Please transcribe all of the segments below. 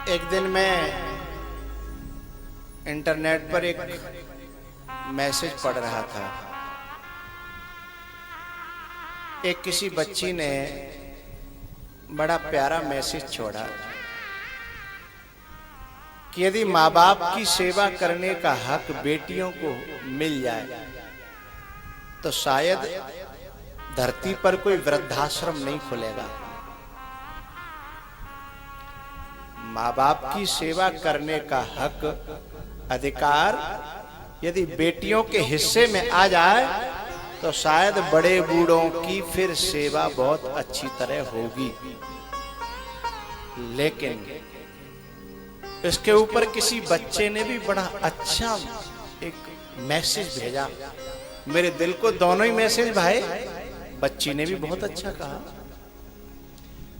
एक दिन मैं इंटरनेट पर एक मैसेज पढ़ रहा था। एक किसी बच्ची ने बड़ा प्यारा मैसेज छोड़ा कि यदि माँ बाप की सेवा करने का हक बेटियों को मिल जाए तो शायद धरती पर कोई वृद्धाश्रम नहीं खुलेगा। माँ बाप की सेवा करने का हक, अधिकार यदि बेटियों के हिस्से में आ जाए तो शायद बड़े बूढ़ों की फिर सेवा बहुत अच्छी तरह होगी। लेकिन इसके ऊपर किसी बच्चे ने भी बड़ा अच्छा एक मैसेज भेजा। मेरे दिल को दोनों ही मैसेज भाई, बच्ची ने भी बहुत अच्छा कहा,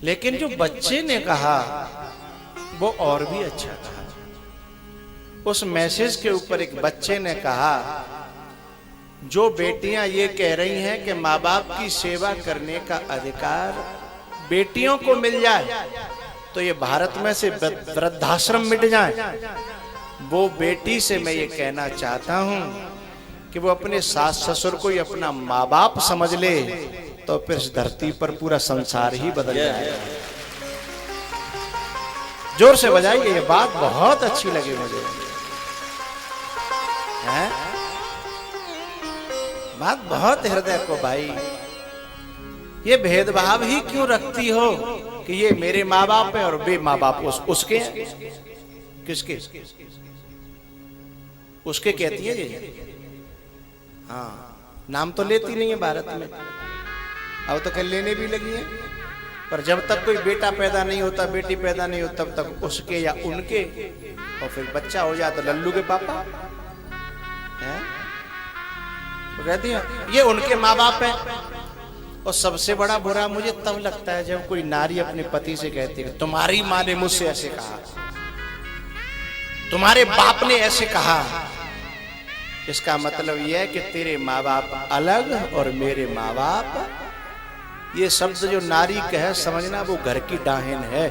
लेकिन जो बच्चे ने कहा वो और भी अच्छा कहा। उस मैसेज के ऊपर एक बच्चे ने कहा, जो बेटियां ये कह रही हैं कि माँ बाप की सेवा करने का अधिकार बेटियों को मिल जाए तो ये भारत में से वृद्धाश्रम मिट जाए, वो बेटी से मैं ये कहना चाहता हूं कि वो अपने सास ससुर को ही अपना माँ बाप समझ ले तो फिर इस धरती पर पूरा संसार ही बदल जाएगा। जोर से बजाइए, ये बात बहुत अच्छी लगी मुझे। हैं? बात बहुत हृदय को भाई। ये भेदभाव ही क्यों रखती हो कि ये मेरे माँ बाप है और वे माँ बाप उसके हैं? किसके? उसके कहती है ये। हाँ, नाम तो लेती नहीं है भारत में, अब तो कल लेने भी लगी है। पर जब तक कोई बेटा पैदा नहीं होता, बेटी पैदा नहीं होता, तब तक उसके या उनके, और फिर बच्चा हो जाए तो लल्लू के पापा है, तो कहती है ये उनके माँ बाप है। और सबसे बड़ा बुरा मुझे तब लगता है जब कोई नारी अपने पति से कहती है तुम्हारी माँ ने मुझसे ऐसे कहा, तुम्हारे बाप ने ऐसे कहा। इसका मतलब यह है कि तेरे माँ बाप अलग और मेरे माँ बाप, ये शब्द जो नारी कहे समझना वो घर की डाहिन है,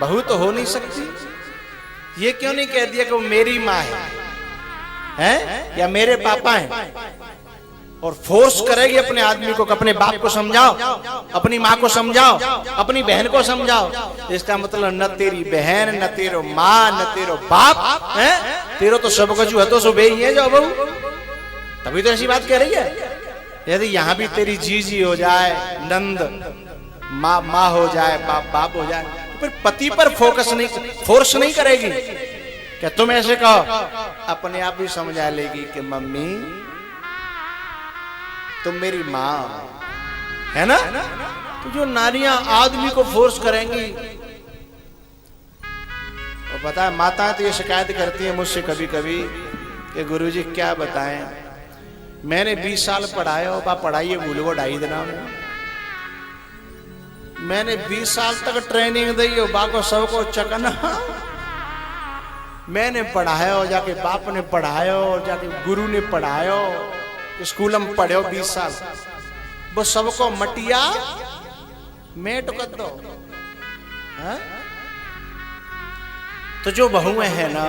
बहू तो हो नहीं सकती। ये क्यों नहीं कह दिया कि वो मेरी माँ है या मेरे पापा हैं, और फोर्स करेगी अपने आदमी को, अपने बाप को समझाओ, अपनी माँ को समझाओ, अपनी बहन को समझाओ। इसका मतलब न तेरी बहन, न तेरो माँ, न तेरो बाप है, तेरो तो सब कछु है तो सुबह ही है जो बहू, तभी तो ऐसी बात कह रही है। यदि यहां भी तेरी जीजी हो जाए, नंद माँ हो जाए, बाप हो जाए, तो फिर पति पर फोर्स नहीं करेगी क्या तुम ऐसे कहो, अपने आप ही समझा लेगी कि मम्मी तुम मेरी माँ है ना। तो जो नारियां आदमी को फोर्स करेंगी, और पता है माता तो ये शिकायत करती है मुझसे कभी कभी कि गुरुजी क्या बताएं, मैंने 20 साल पढ़ाया हो, पढ़ाइए भूल गो 2.5 दिन में। मैंने 20 साल तक ट्रेनिंग दी हो, बाको सबको चकना। मैंने पढ़ाया हो, जाके बाप ने पढ़ाया हो, जाके गुरु ने पढ़ाया हो, स्कूल में पढ़े हो 20 साल, वो सबको मटिया मेट कर दो। तो जो बहुएं हैं ना,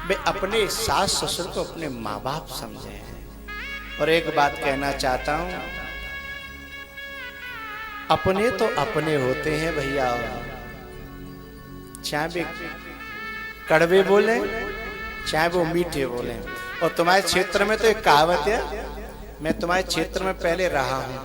वे अपने सास ससुर को अपने माँ बाप समझे हैं। और एक बात कहना चाहता हूं, अपने तो अपने होते हैं भैया, चाहे वे कड़वे बोले चाहे वो मीठे बोले। और तुम्हारे क्षेत्र में तो एक कहावत है, मैं तुम्हारे क्षेत्र में पहले रहा हूं,